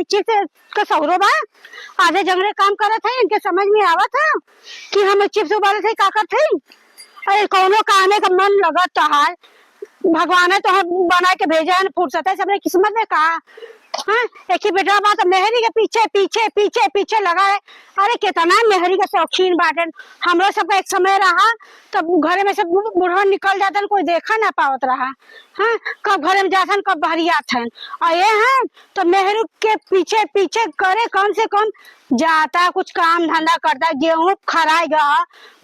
हमारी चिप्स का सौरो बा आधे जंगले काम करत है, इनके समझ में आवत है कि हम चिप्स उबाले थे का करते। अरे कौनो काम का मन लगत है, भगवान ने तो हम बना के भेजा है, फुर्सत है सबने किस्मत में कहा। हाँ, एक ही बेटा बात मेहरी के पीछे पीछे पीछे पीछे लगा है। अरे कितना मेहरी का शौकीन बाटन, हमरो सबका एक समय रहा तब घरे में सब बुढ़वा निकल जाते, कोई देखा ना पावत रहा। हाँ, कब घरे में जाते कब बाहरी आते हैं, और ये है तो मेहरू के पीछे पीछे करे कम से कम जाता, कुछ काम धंधा करता, गेहूं खराएगा,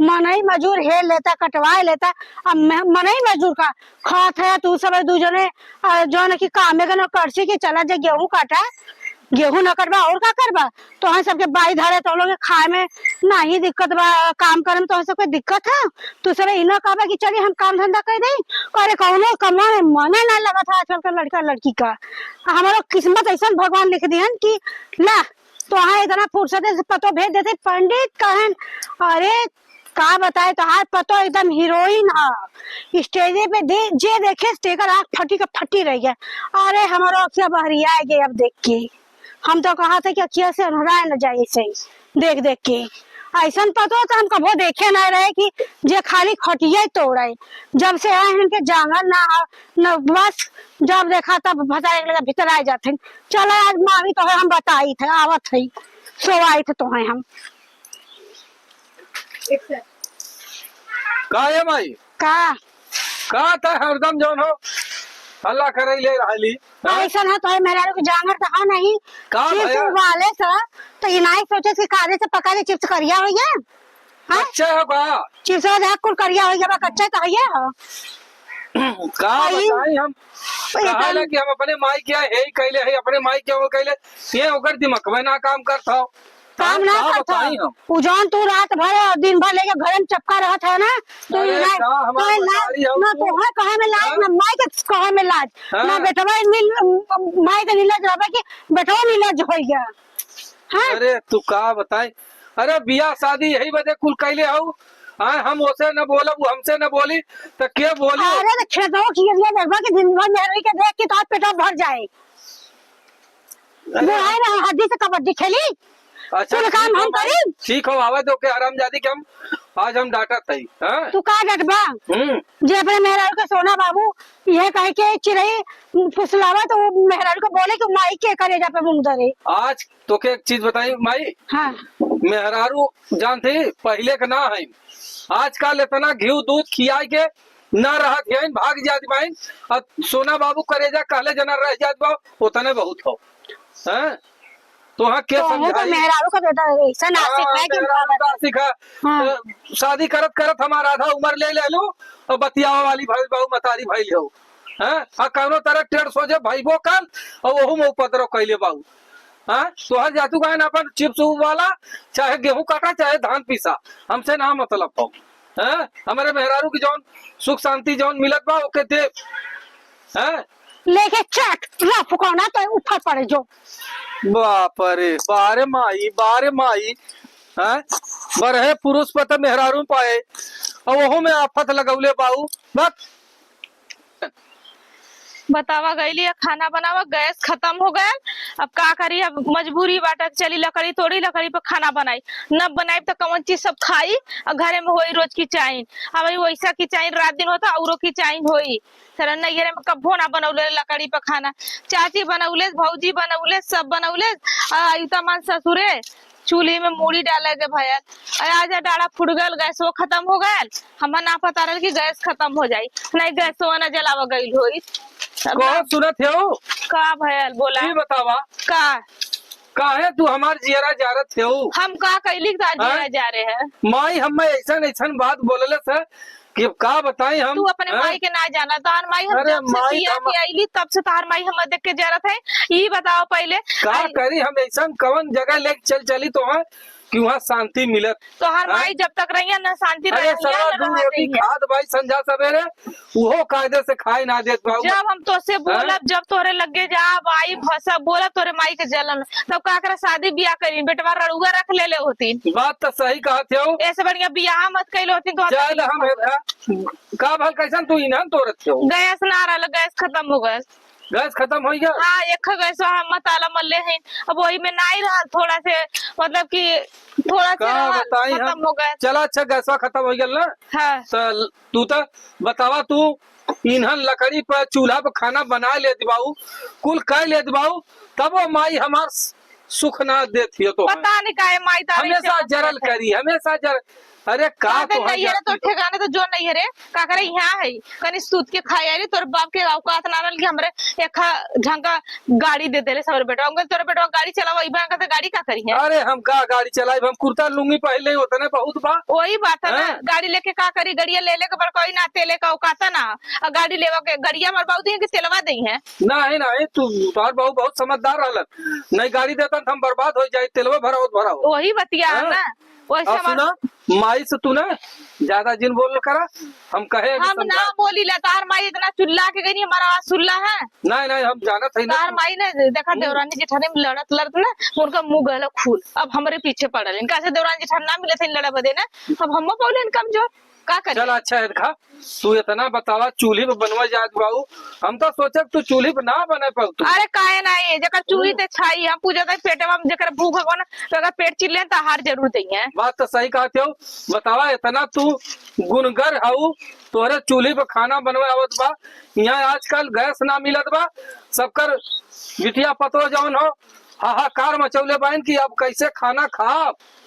मनई मजूर हे लेता, कटवा लेता। अब मनई मजूर का खात है तू सब दू जने जो न की कामे का न करसी के चला जा गेहूं काटा, गेहूं न कटवा और का करबा। तो हम सबके बाई धरे तो लोग खाए में ना ही दिक्कत बा, काम करे में तो सबके दिक्कत है। तू सब इना कहबा कि चलिए हम काम धंधा कर दे, अरे कौनो कमा में मन ना लगा था आजकल का लड़का लड़की का। हमारा किस्मत ऐसा भगवान लिख दिहन कि ला तो हाँ इतना फुर्सत से पतो भेज देते पंडित कहन। अरे का बताए तो हाथ पतो एकदम हीरोइन है, स्टेजे पे जे देखे स्टेकर आँख फटी का फटी रह गया। अरे हमारा अखिया बहरी आ गए अब देख के, हम तो कहा था कि अखिया से अनहरा न जाए सही देख देख के। ऐसा पतो तो हम कभो देखे ना रहे कि जे खाली खटिया तोड़े। जब से आए इनके जांगर ना बस जब देखा तब भताए भीतर आ जाते। चलो आज मामी तो हम बताई थे आवत है सो आए थे तो है हम का है माई का था हरदम जौन हो अल्लाह करे ले रहली। ऐसा है तो मेरा लोग जांगर तो नहीं चिप्स वाले सर तो ये नहीं सोचे कि काले से पका के चिप्स करिया हो गया। अच्छा है का चिप्स वाला कुल करिया हो गया कच्चा तो है का बताई हम कहाला कि हम अपने माई क्या है कहले है अपने माई क्या हो कहले ये ओकर दिमाग में ना काम करता काम ना करता उजान तू रात भर दिन भर लेके घर में चपका रहत है ना तो ना तो है कहे में लाज ना माई के कहे में लाज ना बेटवा माई के नीलाज रहबा कि बेटवा नीलाज हो गया। हां अरे तू का बताई अरे बियाह शादी यही वजह कुल कहले हऊ। हाँ हम उसे न बोला वो हमसे न बोली तो क्या बोली। अरे तो खेतों खिया देखबा कि दिन भर मेहरी के देख के तो पेट भर जाए। वो है ना हड्डी से कबड्डी खेली। अच्छा काम हम करी ठीक हो आवा दो के आराम जादी के हम आज हम डाटा थई। हां तू का डटबा जे अपने मेहरारू के सोना बाबू ये कह के चिरई फुसलावा तो वो मेहरारू को बोले कि माई के करे जा पे मुंह धरे। आज तो के एक चीज बताई माई। हां मेहरारू जानती पहले का ना है आजकल इतना घी दूध खिया के ना रहा भाग जाती बाइन और सोना बाबू करेजा कहले जना रह जात बा उतने बहुत हो। हैं तो हाँ क्या समझाई मेहरारू का बेटा ऐसा नासिक है कि नासिक है। शादी करत करत हमारा आधा उम्र ले लो और बतियावा वाली भाई बाबू मतारी भाई हो हैं आ कौनो तरह टेढ़ सोचे भाईबो कल और वहू में उपद्रव कैले बाबू। हाँ तो हर जातू का अपन चिप्स वाला चाहे गेहूं काटा चाहे धान पीसा हमसे ना मतलब हो। हैं हमारे मेहरारू की जौन सुख शांति जौन मिलत बा ओके दे हैं लेके चट ला फुकौना तो ऊपर पड़े जो बाप रे बारे माई हैं बरहे पुरुष पता मेहरारू पाए और वहू में आफत लगौले बाऊ बस बतावा गईली खाना बनावा गैस खत्म हो गया। अब का करी अब मजबूरी बाटा चली लकड़ी तोड़ी लकड़ी पे खाना बनाई न बनाई तो कौन चीज सब खाई और घरे में होई रोज की चाइन अब वैसा की चाइन रात दिन होता औरों की चाइन होई सर नैहरे में कब्बो ना बनौले लकड़ी पे खाना चाची बनौले भौजी बनौले सब बनौले आयुता मान ससुरे चूल्हे में मूड़ी डाले के भैया आज डाड़ा फुट गल गैस वो खत्म हो गया हमारा ना पता रहा कि गैस खत्म हो जाये नहीं गैस न जलावा गई होई कौन सुनत है का भैया बोला बतावा का है तू हमार जियरा जारत है हम का कैली जा रहे हैं माई हम ऐसा बात बोलले सर कि का बताई हम तू अपने माई के ना जाना तार माई हम जब से पिया के आईली तब से तार माई हम देख के जरूरत है ये बताओ पहले का करी हम ऐसा कवन जगह लेके चली तो है कि वहाँ शांति मिलत तो हर माई जब तक रही है ना शांति खाद भाई संझा सवेरे वो कायदे से खाए ना देत भाऊ जब हम तो से बोलब जब तोरे लगे जा भाई भाषा बोला तोरे माई के जलन तब का कर शादी ब्याह करी बेटवा रड़ुआ रख ले होती बात तो सही कहते हो ऐसे बढ़िया ब्याह मत कैले होती तो हम का भल कैसन तू इन्हन तोरत हो गैस ना रहा गैस खत्म हो गया गैस खत्म हो गया। हाँ एक गैस हम मसाला मल्ले हैं, अब वही में नहीं रहा थोड़ा से, मतलब कि थोड़ा का से बताई खत्म हम। हो गया। चला अच्छा गैसवा खत्म हो गया ना। हाँ तू तो बतावा, तू इन्हन लकड़ी पर चूल्हा पर खाना बना ले दिबाऊ, कुल कह ले दिबाऊ, तब वो माई हमार सुख ना देती हो। तो पता नहीं काहे माई तारी हमेशा जरल करी, हमेशा जर। अरे का तो नहीं है तो ठिकाने तो जो नहीं है रे का करे यहाँ है कनी सूत के खाई आई तोर बाप के औकात ना रल कि हमरे एक झंका गाड़ी दे देले सबर बेटा, हम तोर बेटा गाड़ी चलावा ई बना के गाड़ी का करी है। अरे हम का गाड़ी चलाई, हम कुर्ता लुंगी पहले ही होता ना बहुत बा। वही बात है ना, हाँ? गाड़ी लेके का करी, गड़िया ले लेके बड़ कोई ना तेले का औकाता ना, और गाड़ी लेवा के गड़िया मरबाऊ दी है कि तेलवा दी है। नहीं नहीं, तू तोहर बहू बहुत समझदार रहलन, नहीं गाड़ी देता तो हम बर्बाद हो जाए, तेलवा भरा हो। वही बतिया है हाँ? ना, वैसे और सुना, माई से तू ना ज्यादा जिन बोल करा, हम कहे हम ना बोली ला, तार माई इतना चुल्ला के गई हमारा आवाज सुल्ला है। नहीं नहीं, हम जाना था तार माई ने देखा देवरानी जेठानी में लड़त ना, उनका मुंह गला खूल, अब हमारे पीछे पड़ल, इनका से देवरानी जेठानी ना मिले थे लड़ा बदे ना, अब हम बोले कमजोर का करे। चल अच्छा है खा, तू इतना बतावा चूल्ही पे बनवा जात बाबू, हम तो सोचे तू चूल्ही पे ना बने पाऊ तू। अरे काहे नहीं, जकर चूही ते छाई हम पूजा तक पेटवा में जकर भूख हो ना, तो अगर पेट चिल्ले तो हार जरूर देंगे। बात तो सही कहते हो, बतावा इतना तू गुनगर हऊ, तोरे चूल्ही पे खाना बनवा आवत बा, यहाँ आजकल गैस ना मिलत बा, सबकर बिटिया पतो जौन हो हाहाकार मचौले बाइन की अब कैसे खाना खा।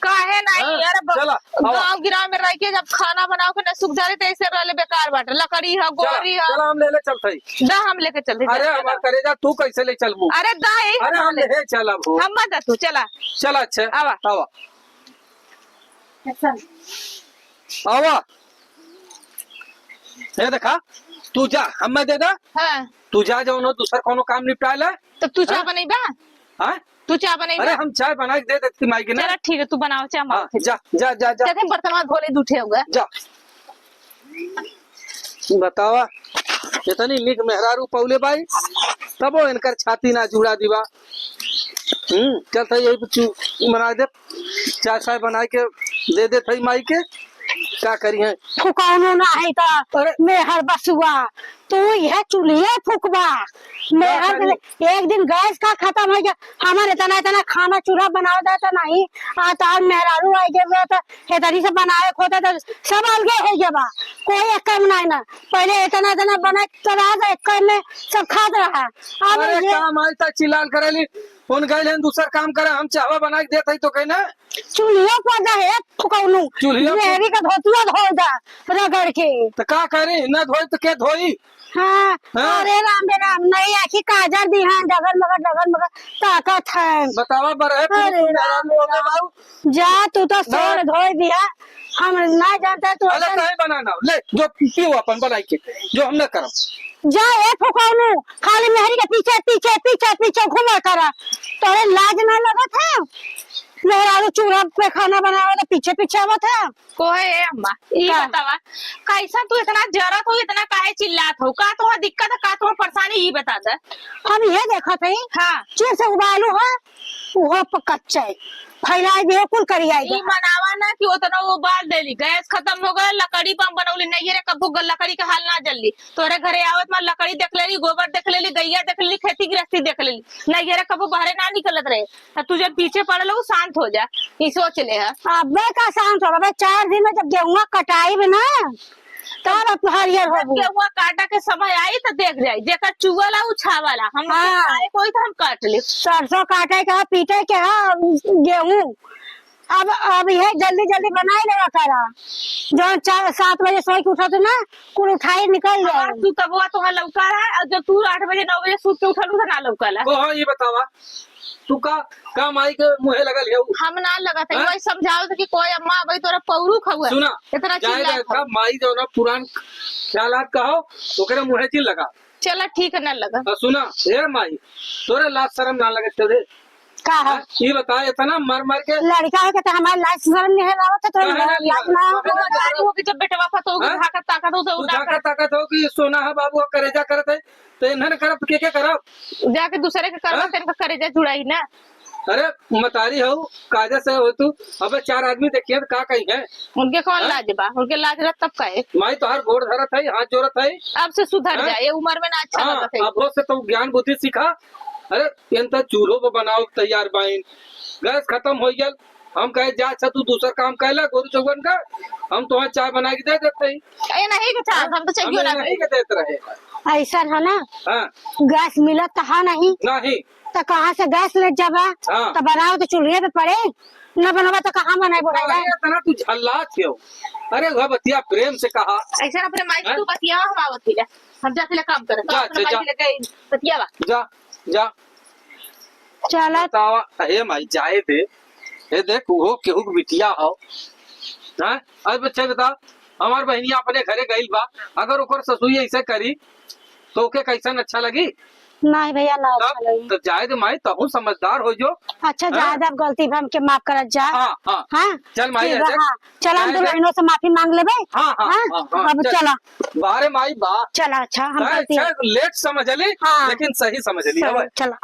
काहे नहीं हाँ, यार, चला, आवा। गाँव गिराव में रह के जब खाना बनाओ के न सूख जाए तो ऐसे रहले बेकार बाटे, लकड़ी है गोरी है, चला हम ले चलते। दा हम लेके चलते। अरे हमार करेजा तू कैसे ले चलबू। अरे दा यही अरे हम ले चल अब, हम मत तू चला। चल अच्छा आवा। आवा आवा, ये देखा तू जा, हमें दे दा, हाँ तू जा जाओ ना, दूसरा कोनो काम निपटा ले। तो तू चाय बनेबा, हाँ? तू चाय बनेबा। अरे हम चाय बना के दे देती माई के ना। चला ठीक है, तू बनाओ चाय। हाँ, जा जा जा जा जैसे बर्तन धोले दूठे होगा। जा। बतावा इतनी निक मेहरारू पौले बाई, तब वो इनकर छाती ना जुड़ा दीवा। चल था यही बना दे, चाय चाय बना के दे दे थई माई के, क्या करिए। फुकानो ना है तो मेहर बसुआ, तू यह चूल्हे फुकबा मेहर। एक दिन गैस का खत्म हो गया, हमारे इतना इतना खाना चूल्हा बनाओ देता नहीं, आता मेहरारू आ गया तो हेतरी से बनाए खोता तो सब अलगे है गया, कोई एक काम नहीं ना, पहले इतना इतना बना तो एक में सब खाद रहा। अब अरे ये काम आज तक चिल्लाल करेली, उन गए दूसरा काम करे, हम चावा बना के देते तो कहना चूल्हे पर है फुकानो, चूल्हिया पर- मेहरी का धोतिया धो दा रगड़ के। तो का करे, न धोई तो के धोई। हाँ, हाँ? अरे राम बे राम, नहीं आखी काजर दी है, डगल मगर ताकत है। बतावा बर है अरे राम, जा तू तो सोर धोई दिया, हम ना जानते तू अलग ऐसा- नहीं बनाना, ले जो पियो अपन बनाई के, जो हम न करब। जा ए फुकानो, खाली मेहरी के पीछे पीछे पीछे पीछे घूमा करा, तोरे लाज ना लगत है? मेहरा चूल्हा पे खाना बनावे तो पीछे पीछे आवत है। कोहे ए अम्मा ई का? बतावा, कैसा तू इतना जरत हो, इतना काहे चिल्लात हो, का तुम्हारा दिक्कत है, का तुम्हारा परेशानी ई बता दे। हम ये देखा थे हाँ चिप्स उबालू है, वो कच्चे फैलाई दिए कुल करियाई ई मनावा ना कि उतना वो बाल देली, गैस खत्म हो गए, लकड़ी पर हम बनौली नहीं रे, कबू लकड़ी का हाल ना जल्दी, तोरे घरे आवत में लकड़ी देख लेली, गोबर देख लेली, गैया देख लेली, खेती गृहस्थी देख लेली, नहीं रे कबू बाहरे ना निकलत रहे, तू जब पीछे पड़ लो शांत हो जा, ई सोच ले है। अबे का शांत हो, अबे 4 दिन में जब गेहूं कटाई भी ना तब अब हरियर हो गई। गेहुआ काटा के समय आई तो देख जाई, जेकर चुगला उछावाला हम हाँ। खाए कोई तो हम काट ले। सरसों काटे के पीटे के गेहूं, अब यह जल्दी जल्दी बनाई लेगा करा, जो 4-7 बजे सोई के उठा तो ना कुल उठाई निकल जाए। तू तब हुआ तो लौका है, और जब तू 8 बजे 9 बजे सूत के उठलू तो ना लौका को हाँ ये बतावा, तू का माई के मुहे लगल है। हम ना लगा था, हाँ? वही समझाओ कि कोई अम्मा भाई तोरा पौरू खहुआ सुना इतना जाए चिल्ला था माई जो ना पुरान ख्यालात कहो तो करे मुहे चिल लगा। चला ठीक है, ना लगा। और सुना हे माई, तोरे लाज शर्म ना लगे तेरे, का है ये बता इतना मर मर के लड़का है कि हमारे लाइफ शर्म नहीं आवत है तो काहे ना लाज ना आवत? आवत? समझदारी होगी जब बेटवा फतो होगी, हाँ? ताकत ताकत हो तो तू उठा जाकर ताकत हो कि सोना है बाबू करेजा करत है, तो इन्हने करब के करब। जाके दूसरे के करवा हाँ? तेरे का करेजा जुड़ाई ना। अरे मतारी हो काजा से हो तू। अबे 4 आदमी देखिए तो का कही है। उनके कौन हाँ? लाज बा, उनके लाज रहा तब का है। माई तो हर गोड़ धरत है, हाथ जोड़त है। अब से सुधर हाँ? जाए, ये उम्र में ना अच्छा हाँ, लगता है। अब से तुम ज्ञान बुद्धि सीखा। अरे एंता चूल्हो पे बनाओ तैयार बाइन, गैस खत्म हो गया। हम कहे जा अच्छा तू दूसरा काम कहला गोरू चौगन का, हम तुम्हें चाय बना के दे देते ही। ये नहीं के साथ हम तो चाहिए ना नहीं के देते रहे। ऐसा है ना, हाँ गैस मिलत तो है नहीं नहीं। तो कहाँ से गैस ले जाबा? हाँ। तो बनाओ तो चूल्हे पे पड़े, न बनवा तो कहाँ बनाए बोला। इतना तू झल्ला क्यों? अरे वह बतिया प्रेम से कहा। ऐसा अपने माइक हाँ? तू बतिया हम आवत ले, हम जाके ले काम करे जा, अपने जा, माइक लेके बतिया बा। जा जा चला बतावा। हे माई जाए दे, ये देख वो केहू के बिटिया हो। हाँ अरे बच्चे बता, हमार बहनिया अपने घरे गई बा, अगर ओकर ससुई ऐसे करी तो ओके कैसन अच्छा लगी? नहीं भैया ना अच्छा तब लगी। तो जाए दे माई, तहू समझदार हो जो। अच्छा ज्यादा गलती भी हमके माफ करत जा। हाँ हाँ हाँ चल माई ठीक बा, ऐसे। हाँ चल हम जाए तो दे। बहनों से माफी मांग लेबे। हाँ हाँ हाँ? हाँ, हाँ, अब चल। चला बारे माई बा चला। अच्छा हम गलती लेट समझ ली, हाँ। लेकिन सही समझ ली। चला।